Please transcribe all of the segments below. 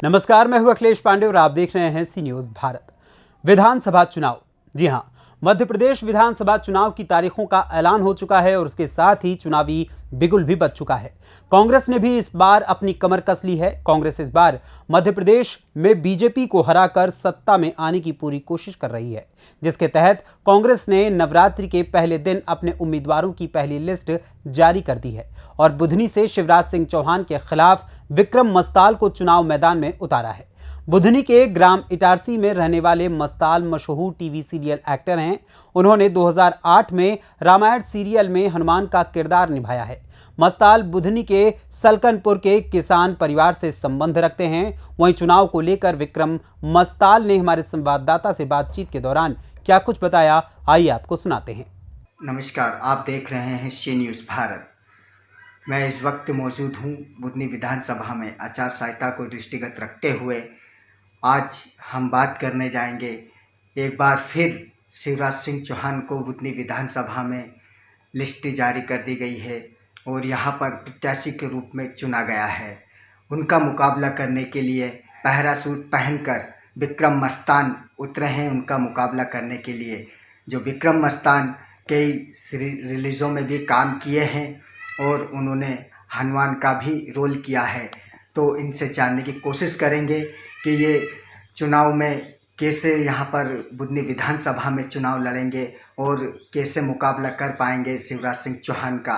नमस्कार, मैं हूं अखिलेश पांडे और आप देख रहे हैं सी न्यूज भारत। विधानसभा चुनाव, जी हां, मध्य प्रदेश विधानसभा चुनाव की तारीखों का ऐलान हो चुका है और उसके साथ ही चुनावी बिगुल भी बज चुका है। कांग्रेस ने भी इस बार अपनी कमर कस ली है। कांग्रेस इस बार मध्य प्रदेश में बीजेपी को हराकर सत्ता में आने की पूरी कोशिश कर रही है, जिसके तहत कांग्रेस ने नवरात्रि के पहले दिन अपने उम्मीदवारों की पहली लिस्ट जारी कर दी है और बुधनी से शिवराज सिंह चौहान के खिलाफ विक्रम मस्ताल को चुनाव मैदान में उतारा है। बुधनी के ग्राम इटारसी में रहने वाले मस्ताल मशहूर टीवी सीरियल एक्टर हैं। उन्होंने 2008 में रामायण सीरियल में हनुमान का किरदार निभाया है। मस्ताल बुधनी के सलकनपुर के किसान परिवार से संबंध रखते हैं। वहीं चुनाव को लेकर विक्रम मस्ताल ने हमारे संवाददाता से बातचीत के दौरान क्या कुछ बताया, आइए आपको सुनाते हैं। नमस्कार, आप देख रहे हैं सी न्यूज़ भारत। मैं इस वक्त मौजूद हूँ बुधनी विधानसभा में। आचार संहिता को दृष्टिगत रखते हुए आज हम बात करने जाएंगे। एक बार फिर शिवराज सिंह चौहान को बुधनी विधानसभा में लिस्ट जारी कर दी गई है और यहाँ पर प्रत्याशी के रूप में चुना गया है। उनका मुकाबला करने के लिए पहरा सूट पहनकर विक्रम मस्तान उतरे हैं उनका मुकाबला करने के लिए। जो विक्रम मस्तान कई रिलीज़ों में भी काम किए हैं और उन्होंने हनुमान का भी रोल किया है। तो इनसे जानने की कोशिश करेंगे कि ये चुनाव में कैसे यहाँ पर बुधनी विधानसभा में चुनाव लड़ेंगे और कैसे मुकाबला कर पाएंगे शिवराज सिंह चौहान का।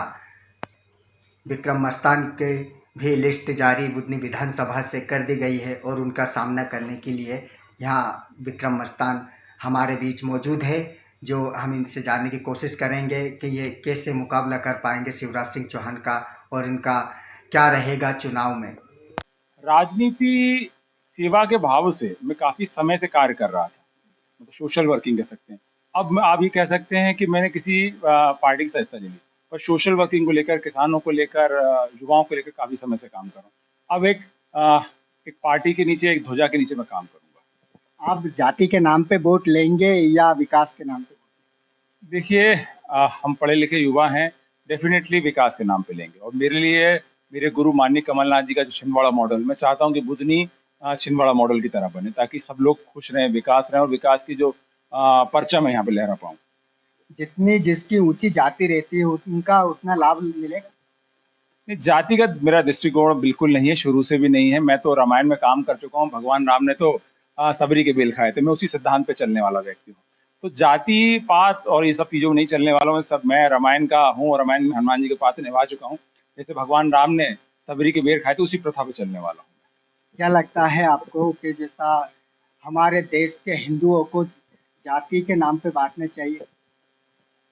विक्रम मस्तान के भी लिस्ट जारी बुधनी विधानसभा से कर दी गई है और उनका सामना करने के लिए यहाँ विक्रम मस्तान हमारे बीच मौजूद है, जो हम इनसे जानने की कोशिश करेंगे कि ये कैसे मुकाबला कर पाएंगे शिवराज सिंह चौहान का और इनका क्या रहेगा चुनाव में। राजनीति सेवा के भाव से मैं काफ़ी समय से कार्य कर रहा था, मतलब सोशल वर्किंग कह सकते हैं। अब आप ये कह सकते हैं कि मैंने किसी पार्टी की सदस्यता ले ली और सोशल वर्किंग को लेकर, किसानों को लेकर, युवाओं को लेकर काफ़ी समय से काम कर रहा हूँ। अब एक पार्टी के नीचे, एक ध्वजा के नीचे मैं काम करूँगा। आप जाति के नाम पे वोट लेंगे या विकास के नाम पे? देखिए, हम पढ़े लिखे युवा हैं, डेफिनेटली विकास के नाम पे लेंगे और मेरे लिए मेरे गुरु माननीय कमलनाथ जी का जो छिंदवाड़ा मॉडल, मैं चाहता हूँ कि बुधनी छिंदवाड़ा मॉडल की तरह बने, ताकि सब लोग खुश रहें, विकास रहें और विकास की जो परचम है यहाँ पे लहरा पाऊँ। जितनी जिसकी ऊंची जाति रहती है उनका उतना लाभ मिलेगा? नहीं, जातिगत मेरा दृष्टिकोण बिल्कुल नहीं है, शुरू से भी नहीं है। मैं तो रामायण में काम कर चुका हूँ, भगवान राम ने तो सबरी के बेल खाए थे, मैं उसी सिद्धांत पे चलने वाला व्यक्ति हूँ। तो जाति पात और ये सब चीज़ों में नहीं चलने वाला हूँ। सब मैं रामायण का हूँ और रामायण में हनुमान जी के पात्र निभा चुका हूँ। जैसे भगवान राम ने सबरी के बेर खाए थे, उसी प्रथा पे चलने वाला हूँ। क्या लगता है आपको कि जैसा हमारे देश के हिंदुओं को जाति के नाम पे बांटना चाहिए?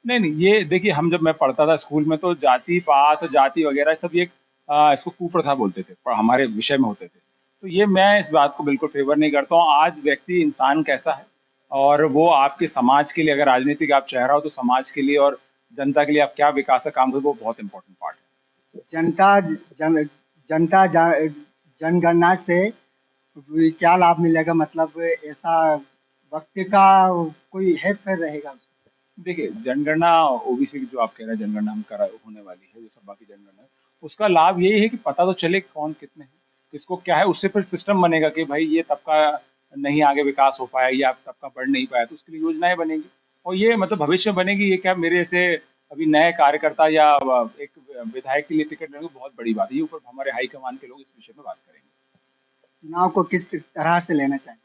नहीं, ये देखिए, हम जब मैं पढ़ता था स्कूल में तो जाति पात, जाति वगैरह सब ये इसको कुप्रथा बोलते थे, पर हमारे विषय में होते थे। तो ये मैं इस बात को बिल्कुल फेवर नहीं करता हूँ। आज व्यक्ति इंसान कैसा है और वो आपके समाज के लिए, अगर राजनीतिक आप चेहरा हो तो समाज के लिए और जनता के लिए आप क्या विकास का काम करें, वो बहुत इंपॉर्टेंट पार्ट है। जनता जनगणना से क्या लाभ मिलेगा? मतलब ऐसा वक्त का कोई है फिर रहेगा? देखिए, जनगणना ओबीसी की जो आप कह रहे हैं जनगणना हम करा होने वाली है, जो सब बाकी जनगणना है, उसका लाभ यही है कि पता तो चले कौन कितने हैं, किसको क्या है। उससे फिर सिस्टम बनेगा कि भाई ये तबका नहीं आगे विकास हो पाया या तबका बढ़ नहीं पाया, तो उसके लिए योजनाएं बनेंगी और ये मतलब भविष्य में बनेगी। ये क्या मेरे से अभी नए कार्यकर्ता या एक विधायक के लिए टिकट लेने को बहुत बड़ी बात है। ये ऊपर हमारे हाईकमान के लोग इस विषय में बात करेंगे। चुनाव को किस तरह से लेना चाहिए?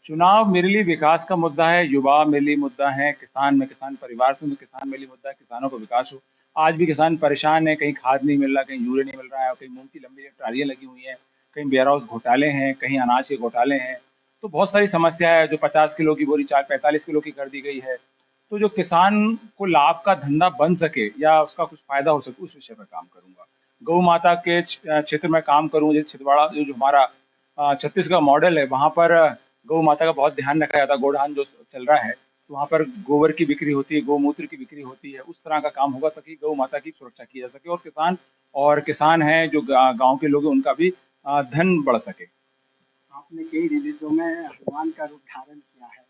चुनाव मेरे लिए विकास का मुद्दा है, युवा मेरे लिए मुद्दा है, मैं किसान परिवार से हूँ, किसान मेरे लिए मुद्दा है, किसानों को विकास हो। आज भी किसान परेशान है, कहीं खाद नहीं मिल रहा, कहीं यूरिया नहीं मिल रहा है, कहीं मूंग की लंबी ट्रालियाँ लगी हुई हैं, कहीं वेयर हाउस घोटाले हैं, कहीं अनाज के घोटाले हैं। तो बहुत सारी समस्या है। जो 50 किलो की बोरी 45 किलो की कर दी गई है। तो जो किसान को लाभ का धंधा बन सके या उसका कुछ फायदा हो सके, उस विषय पर काम करूंगा। गौ माता के क्षेत्र में काम करूँ। जैसे छिंदवाड़ा जो हमारा छत्तीसगढ़ मॉडल है, वहाँ पर गौ माता का बहुत ध्यान रखा जाता है। गोदान जो चल रहा है, तो वहाँ पर गोबर की बिक्री होती है, गौमूत्र की बिक्री होती है। उस तरह का काम होगा ताकि गौ माता की सुरक्षा की जा सके और किसान हैं जो गांव के लोग हैं, उनका भी धन बढ़ सके। आपने कई रिलीजों में हनुमान का रूप धारण किया है,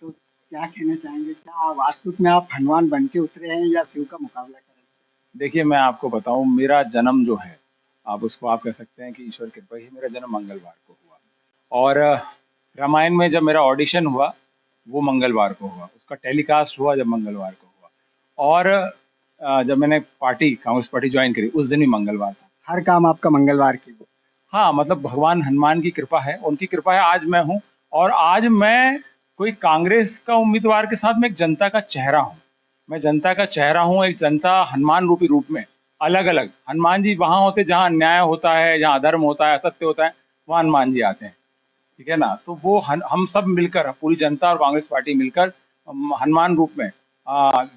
तो क्या कहना चाहेंगे? क्या वास्तव में आप हनुमान बन के उतरे हैं या शिव का मुकाबला करेंगे? देखिए, मैं आपको बताऊं, मेरा जन्म जो है, आप कह सकते हैं कि ईश्वर कृपा ही, मेरा जन्म मंगलवार को हुआ। और रामायण में जब मेरा ऑडिशन हुआ वो मंगलवार को हुआ, उसका टेलीकास्ट हुआ जब मंगलवार को हुआ। और जब मैंने कांग्रेस पार्टी ज्वाइन करी उस दिन भी मंगलवार था। हर काम आपका मंगलवार की हो। हाँ, मतलब भगवान हनुमान की कृपा है, उनकी कृपा है आज मैं हूँ। और आज मैं कोई कांग्रेस का उम्मीदवार के साथ मैं एक जनता का चेहरा हूँ। मैं जनता का चेहरा हूँ, एक जनता हनुमान रूपी रूप में। अलग अलग हनुमान जी वहाँ होते जहाँ अन्याय होता है, जहाँ अधर्म होता है, असत्य होता है, वहाँ हनुमान जी आते हैं, ठीक है ना। तो वो हम सब मिलकर, पूरी जनता और कांग्रेस पार्टी मिलकर हनुमान रूप में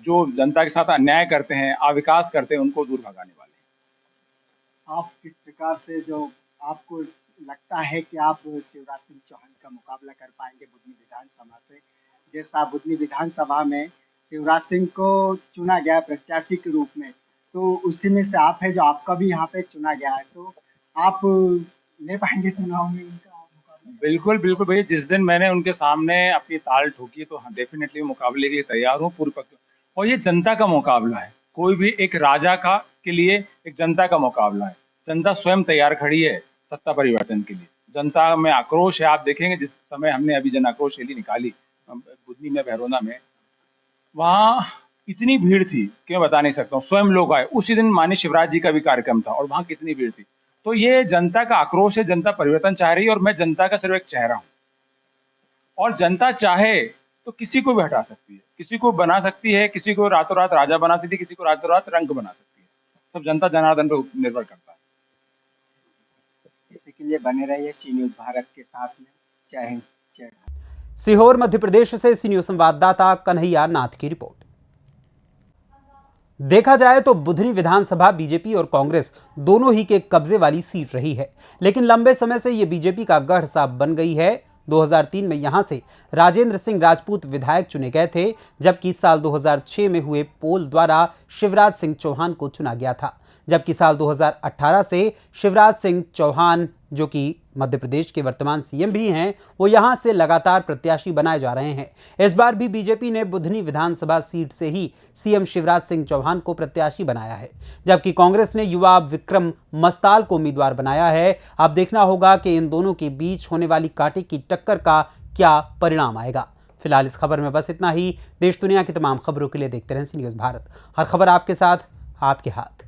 जो जनता के साथ अन्याय करते हैं, अविकास करते हैं, उनको दूर भगाने वाले हैं। आप किस प्रकार से जो आपको लगता है कि आप शिवराज सिंह चौहान का मुकाबला कर पाएंगे बुधनी विधानसभा से? जैसा बुधनी विधानसभा में शिवराज सिंह को चुना गया प्रत्याशी के रूप में, तो उसी में से आप है जो आपका भी यहाँ पे चुना गया है, तो आप ले पाएंगे चुनाव में उनका मुकाबला? बिल्कुल बिल्कुल भैया, जिस दिन मैंने उनके सामने अपनी ताल ठोकी तो डेफिनेटली मुकाबले के लिए तैयार हूँ पूरी पक्का। और ये जनता का मुकाबला है, कोई भी एक राजा का के लिए एक जनता का मुकाबला है। जनता स्वयं तैयार खड़ी है सत्ता परिवर्तन के लिए। जनता में आक्रोश है, आप देखेंगे जिस समय हमने अभी जन आक्रोश रैली निकाली बुधनी में, भैरोना में, वहाँ इतनी भीड़ थी कि मैं बता नहीं सकता हूँ। स्वयं लोग आए, उसी दिन माननीय शिवराज जी का भी कार्यक्रम था और वहाँ कितनी भीड़ थी। तो ये जनता का आक्रोश है, जनता परिवर्तन चाह रही है और मैं जनता का सिर्फ एक चेहरा हूँ। और जनता चाहे तो किसी को भी हटा सकती है, किसी को बना सकती है, किसी को रातों रात राजा बना सकती है, किसी को रातों रात रंक बना सकती है। सब जनता जनार्दन पर निर्भर करता है। इसी के लिए बने रहिए सी न्यूज़ भारत के साथ में। जय हिंद, जय भारत। सीहोर मध्य प्रदेश से सी न्यूज़ संवाददाता कन्हैया नाथ की रिपोर्ट। देखा जाए तो बुधनी विधानसभा बीजेपी और कांग्रेस दोनों ही के कब्जे वाली सीट रही है, लेकिन लंबे समय से यह बीजेपी का गढ़ साहब बन गई है। 2003 में यहां से राजेंद्र सिंह राजपूत विधायक चुने गए थे, जबकि साल 2006 में हुए पोल द्वारा शिवराज सिंह चौहान को चुना गया था। जबकि साल 2018 से शिवराज सिंह चौहान, जो कि मध्य प्रदेश के वर्तमान सीएम भी हैं, वो यहां से लगातार प्रत्याशी बनाए जा रहे हैं। इस बार भी बीजेपी ने बुधनी विधानसभा सीट से ही सीएम शिवराज सिंह चौहान को प्रत्याशी बनाया है, जबकि कांग्रेस ने युवा विक्रम मस्ताल को उम्मीदवार बनाया है। अब देखना होगा कि इन दोनों के बीच होने वाली कांटे की टक्कर का क्या परिणाम आएगा। फिलहाल इस खबर में बस इतना ही। देश दुनिया की तमाम खबरों के लिए देखते रहें सी न्यूज़ भारत। हर खबर आपके साथ, आपके हाथ।